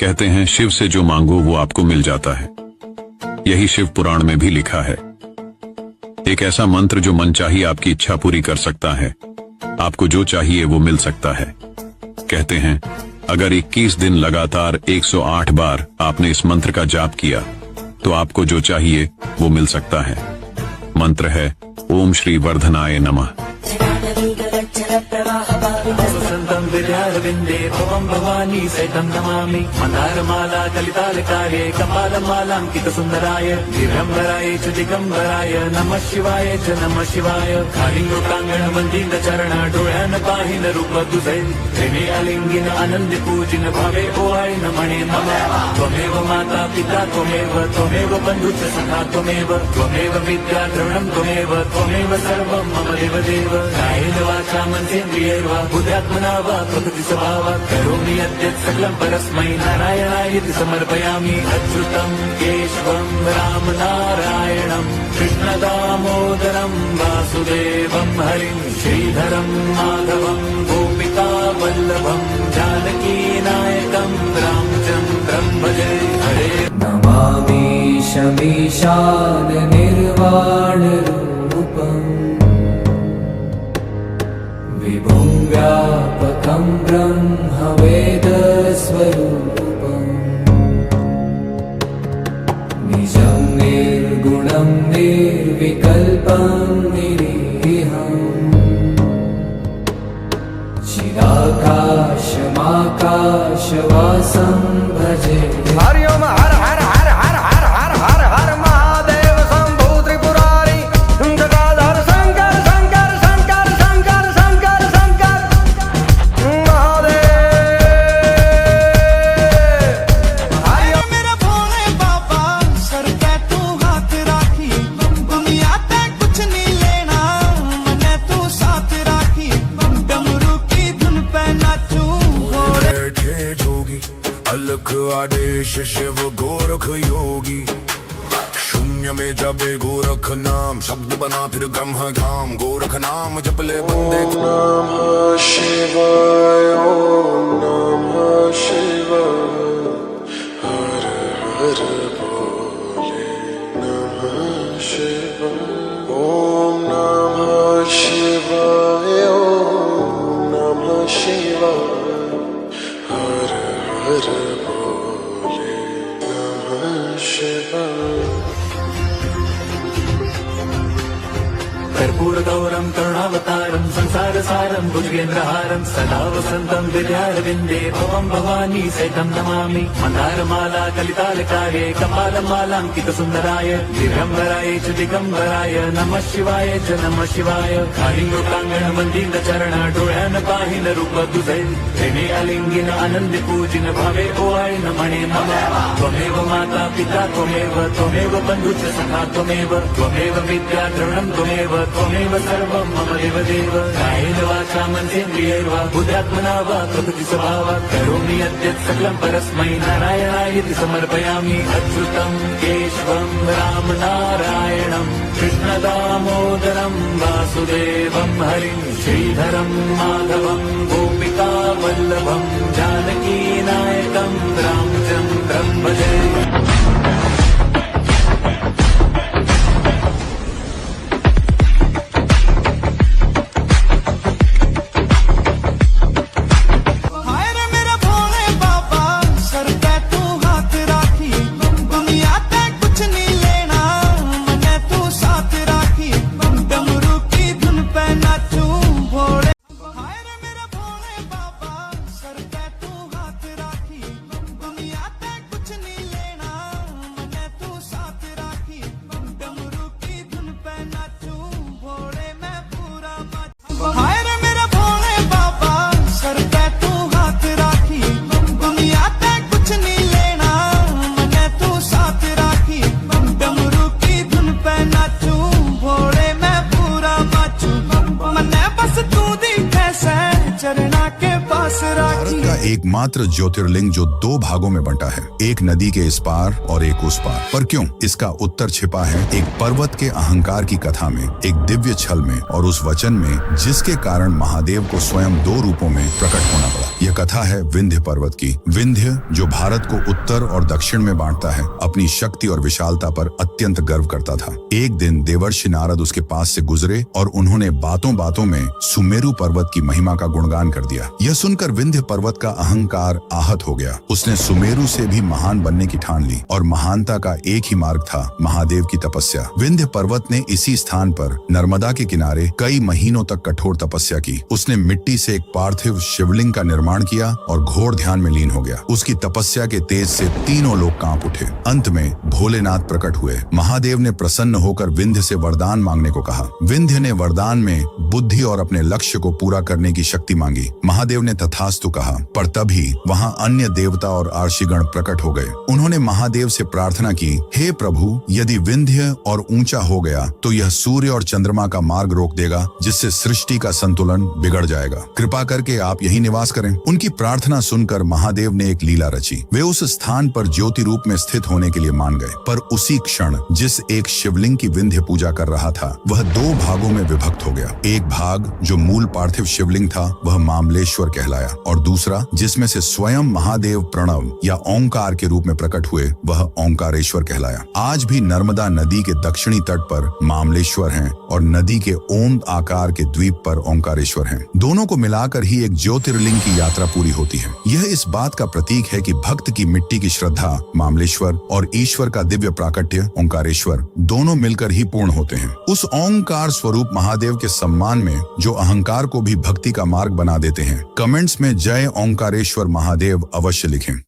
कहते हैं शिव से जो मांगो वो आपको मिल जाता है। यही शिव पुराण में भी लिखा है। एक ऐसा मंत्र जो मनचाही आपकी इच्छा पूरी कर सकता है। आपको जो चाहिए वो मिल सकता है। कहते हैं अगर 21 दिन लगातार 108 बार आपने इस मंत्र का जाप किया तो आपको जो चाहिए वो मिल सकता है। मंत्र है ओम श्री वर्धनाय नमः। वसन्तं विद्यारविन्दे भवं भवानी सहितं नमामि। मन्दारमाला कलितालकार्ये कपालमालाङ्कितसुन्दराय दिगम्बराय च दिगम्बराय नमः शिवाय च नमः शिवाय। कालिङ्गोटाङ्गण वन्दित चरण डोळ्यान पाहिन रूप तुझे प्रेमे अलिंगिन आनंद पूजिन भावे ओहाय नमणे नमः। त्वमेव माता पिता त्वमेव बन्धुश्च सखा त्वमेव विद्या द्रविणं त्वमेव सर्वं मम देवदेव। कायेन वाचा मनसेन्द्रियैर्वा बुद्ध्यात्मना वा प्रकृति स्वभावात् करोमि यद्यत् सकलं परस्मै नारायणाय इति समर्पयामि। अच्युतं केशवं राम नारायणं कृष्णदामोदरं वासुदेवं हरिं श्रीधरं माधवं गोपिका वल्लभं जानकीनायकं रामचन्द्रं भजे। हरे नमामि शमीशान निर्वाण रूपम् विभुं व्यापकं ब्रह्म वेदस्वरूपम् निजं निर्गुणं निर्विकल्पं निरीहम् चिदाकाशमाकाशवासं भजे। हरि ओम हर हर हर हर हर हर हर हर महादेव शंभु त्रिपुरारी जटाधर शंकर शंकर शंकर शंकर शंकर शंकर महादेव। हरि ओम मेरा भोले बाबा सर पे तू हाथ राखी दुनिया ते कुछ नहीं लेना मने तू साथ राखी डमरू की धुन पे नाचू बैठे जोगी अलख आदेश शिव गोरख योगी शून्य में जपे गोरख नाम शब्द बना फिर ब्रह्म धाम गोरख नाम जप ले बंदे। नमः शिवाय ओम नमः शिवाय हर हर भोले नमः शिवाय ओम नमः शिवाय ओम नमः शिवाय हर हर भोले नमः शिवाय। कर्पूरगौरं करुणावतारं संसारसारं भुजगेन्द्रहारं सदा वसन्तं विद्यारविन्दे भवं भवानी सहितं नमामि। मन्दारमाला कलितालकार्ये कपालमालाङ्कितसुन्दराय दिगम्बराय च दिगम्बराय नमः शिवाय च नमः शिवाय। कालिङ्गोटाङ्गण वन्दित चरण डोळ्यान पाहिन रूप तुझे प्रेमे अलिंगिन आनंद पूजिन भावे ओहाय नमणे नमः। त्वमेव माता पिता त्वमेव बन्धुश्च सखा त्वमेव विद्या द्रविणं त्वमेव सर्वं मम देवदेव। कायेन वाचा मनसेन्द्रियैर्वा बुद्ध्यात्मना वा प्रकृति स्वभावात् करोमि यद्यत् सकलं परस्मै नारायणाय इति समर्पयामि। अच्युतं केशवं राम नारायणं कृष्णदामोदरं वासुदेवं हरिं श्रीधरं माधवं गोपिका वल्लभं जानकीनायकं रामचन्द्रं भजे। हाय रे मेरा भोले बाबा सर पे तू हाथ राखी दुनिया ते कुछ नहीं लेना मने तू साथ राखी डमरू की धुन पे नाचू भोले। हाय रे मेरा भोले बाबा सर पे तू हाथ राखी दुनिया ते कुछ नहीं लेना मने तू साथ राखी डमरू की धुन पे नाचू भोले मैं पूरा मच। हाय रे मेरा भोले बाबा सर पे तू हाथ राखी दुनिया ते कुछ नहीं लेना मने तू साथ राखी डमरू की धुन पे नाचू भोले मैं पूरा मचू। मने बस तू दिखे से चरणा के पास सांस भारत राखी का एकमात्र ज्योतिर्लिंग जो दो भागों में बंटा है, एक नदी के इस पार और एक उस पार। पर क्यों? इसका उत्तर छिपा है एक पर्वत के अहंकार की कथा में, एक दिव्य छल में और उस वचन में जिसके कारण महादेव को स्वयं दो रूपों में प्रकट होना पड़ा। यह कथा है विंध्य पर्वत की। विंध्य जो भारत को उत्तर और दक्षिण में बांटता है, अपनी शक्ति और विशालता पर अत्यंत गर्व करता था। एक दिन देवर्षि नारद उसके पास से गुजरे और उन्होंने बातों बातों में सुमेरु पर्वत की महिमा का गुणगान कर दिया। यह सुनकर विंध्य पर्वत का अहंकार आहत हो गया। उसने सुमेरु से भी महान बनने की ठान ली और महानता का एक ही मार्ग था, महादेव की तपस्या। विंध्य पर्वत ने इसी स्थान पर नर्मदा के किनारे कई महीनों तक कठोर तपस्या की। उसने मिट्टी से एक पार्थिव शिवलिंग का निर्माण किया और घोर ध्यान में लीन हो गया। उसकी तपस्या के तेज से तीनों लोग कांप उठे। अंत में भोलेनाथ प्रकट हुए। महादेव ने प्रसन्न होकर विंध्य से वरदान मांगने को कहा। विंध्य ने वरदान में बुद्धि और अपने लक्ष्य को पूरा करने की शक्ति मांगी। महादेव ने तथास्तु कहा, पर तभी वहां अन्य देवता और आर्षिगण प्रकट हो गए। उन्होंने महादेव से प्रार्थना की, हे प्रभु, यदि विंध्य और ऊंचा हो गया तो यह सूर्य और चंद्रमा का मार्ग रोक देगा, जिससे सृष्टि का संतुलन बिगड़ जाएगा। कृपा करके आप यही निवास करें। उनकी प्रार्थना सुनकर महादेव ने एक लीला रची। वे उस स्थान पर ज्योति रूप में स्थित होने के लिए मान गए। पर उसी क्षण जिस एक शिवलिंग की विंध्य पूजा कर रहा था, वह दो भागों में विभक्त हो गया। एक भाग जो मूल पार्थिव शिवलिंग था, वह मामलेश्वर कहलाया, और दूसरा जिसमें से स्वयं महादेव प्रणव या ओंकार के रूप में प्रकट हुए, वह ओंकारेश्वर कहलाया। आज भी नर्मदा नदी के दक्षिणी तट पर मामलेश्वर हैं और नदी के ओम आकार के द्वीप पर ओंकारेश्वर हैं। दोनों को मिलाकर ही एक ज्योतिर्लिंग की यात्रा पूरी होती है। यह इस बात का प्रतीक है कि भक्त की मिट्टी की श्रद्धा मामलेश्वर और ईश्वर का दिव्य प्राकट्य ओंकारेश्वर दोनों मिलकर ही पूर्ण होते हैं। उस ओंकार स्वरूप महादेव के सम्मान में जो अहंकार को भी भक्ति का मार्ग बना देते हैं, कमेंट्स में जय ओंकारेश्वर महादेव अवश्य लिखें।